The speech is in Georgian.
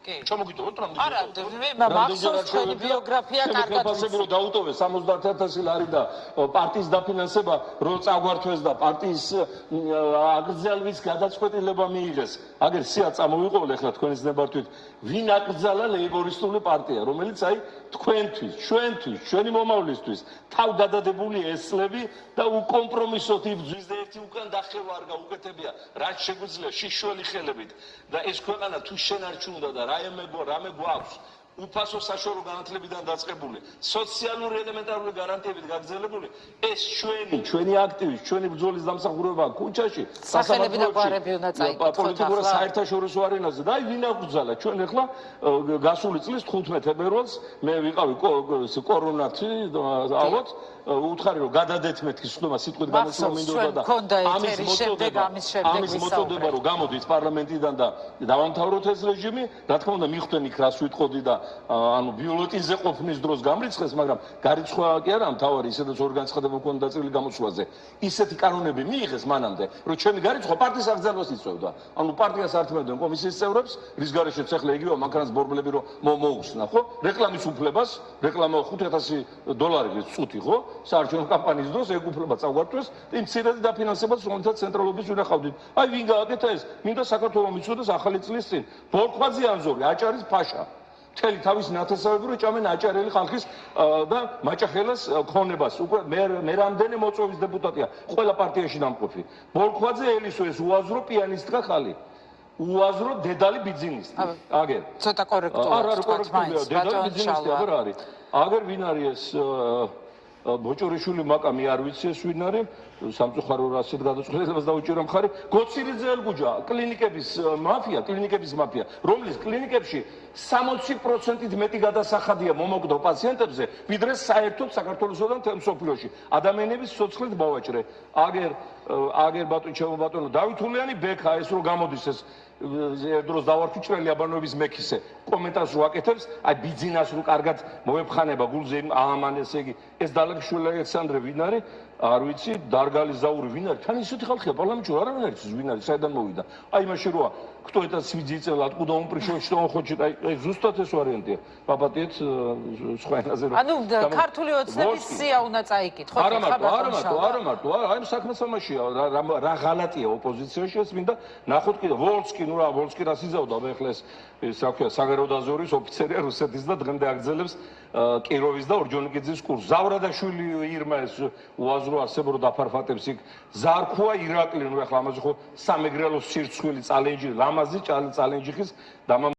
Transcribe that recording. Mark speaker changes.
Speaker 1: ჩამოგიტოვოთ რამდენი
Speaker 2: არა, მახსოვს თქვენი ბიოგრაფია კარგად
Speaker 1: ვიცი. დაუტოვე 70,000 ლარი და პარტიის დაფინანსება რო წაგვართვეს და პარტიის აკრძალვის გადაწყვეტილება მიიღეს. აგერ სია წამოვიყოლე ახლა თქვენის ნებართვით, ვინ აკრძალა ლეიბორისტული პარტია, რომელიც აი თქვენთვის, ჩვენთვის, ჩვენი მომავლისთვის თავდადადებული ესლები და უკომპრომისოდ იბრძვის და ერთი უკან დახევა არ გაუკეთებია, რაც შეგვიძლია შიშველი ხელებით და ეს ქვეყანა თუ შენ არ ჩუნდა და რამე გვაქვს უფასო საშუალო განათლებიდან დაწყებული, სოციალური ელემენტარული გარანტიებით გაგრძელებული, ეს ჩვენი აქტივის, ჩვენი ბრძოლის დამსახურება ქუჩაში,
Speaker 2: სახელები და გვარები უნდა წაიკითხოთ
Speaker 1: პოლიტიკურ საერთაშორისო არენაზე და აი ვინ აკრძალა ჩვენ ახლა გასული წლის 15 თებერვალს მე ვიყავი კორონათი ალბათ უთხარი რომ გადადეთ მეთქი სულმა სიტყვით გამოსვლა მინდოდა და ამის მოწოდება რომ გამოდით პარლამენტიდან და დავამთავროთ ეს რეჟიმი, რა თქმა უნდა მიხვდნენ იქ რას ვიტყოდი და ანუ ბიულეტინზე ყოფნის დროს გამრიცხეს, მაგრამ გარიცხვა კი არა მთავარი ისედაც ორგანიზება მქონდა წილი გამოსვლაზე. ისეთი კანონები მიიღეს მანამდე, რომ ჩემი გარიცხვა პარტიის აკრძალვას იწვევდა. ანუ პარტიას ართმევდნენ კომისიის წევრებს, რის გარეშეც ახლა იგივე მანქანას ბორბლები რომ მოუხსნა, ხო? რეკლამის უფლებას, რეკლამა $5,000 წუთი, ხო? საარჩევნო კამპანიის დროს ეგ უფლება წაგვართვეს, იმ მცირედი დაფინანსებას რომელთაც ცენტრალობის ვინახავდით. აი ვინ გააკეთა ეს? მინდა საქართველოს მიცოდოს ახალი წლის წინ. ბოლქვაძე ანზორი, აჭარის ფაშა. მთელი თავისი ნათესავები რო ჭამენ აჭარელი ხალხის და მაჭახელას ქონებას. უკვე მე რამდენი მოწვევის დეპუტატია, ყველა პარტიაში დამყოფი. ბოლქვაძე ელისო ეს უაზრო პიანისტკა ხალი. უაზრო დედალი ბიძინისტი. აგერ.
Speaker 2: ცოტა კორექტულია.
Speaker 1: არა, კორექტულია. დედალი ბიძინისტი აღარ არის. აგერ ვინ არის ეს ბოჭორიშვილი მაკამი არ ვიცი ეს ვინ არის სამწუხარო ასეთ გადაწყვეტილებას დაუჭირა მხარი გოცილიძე ელგუჯა კლინიკების მაფია რომლის კლინიკებში 60%-ით მეტი გადასახადია მომოკვდო პაციენტებზე ვიდრე საერთოდ საქართველოსთან მთელ მსოფლიოში ადამიანების სოცხლით მოვაჭრე აგერ ბატონო დავითულიანი ბექა ეს რო გამოდის ეს დროს დავარჩიჭრელი აბანოების მექისე კომენტარს რო აკეთებს აი ბიძინას რო კარგად მოეფხანება გულზე ამან ესე იგი ეს დალაგშვილი ალექსანდრე ვინ არის არ ვიცი დარგალი ზაური ვინ არის თან ისეთი ხალხია პარლამენტში არ არის ვინ არის საიდან მოვიდა აი მაშინ როა кто это свидетель откуда он пришел что он хочет აი ზუსტად ეს ვარიანტია პაპატიეთ სხვა ენაზე რომ
Speaker 2: ანუ ქართული ოცნების სია უნდა წაიკითხოთ
Speaker 1: არა მარტო აი საქმე სამაშია რა ღალატია ოპოზიციაში ეს მინდა ნახოთ კიდე ვოლსკი რას იზავდა მე ახლა ეს რა ქვია საგარეო დაზვერვის ოფიცერია რუსეთის და დღემდე აგრძელებს კიროვის და ორჯონიკიძის კურსს ზავრადაშვილი ირმა ეს უაზრო არსებო დაფარფატებს იქ ზარქუა ირაკლი ნუ ახლა ამაზე ხო სამეგრელოს სირცხვილი წალენჯი ლამაზი წალენჯიხის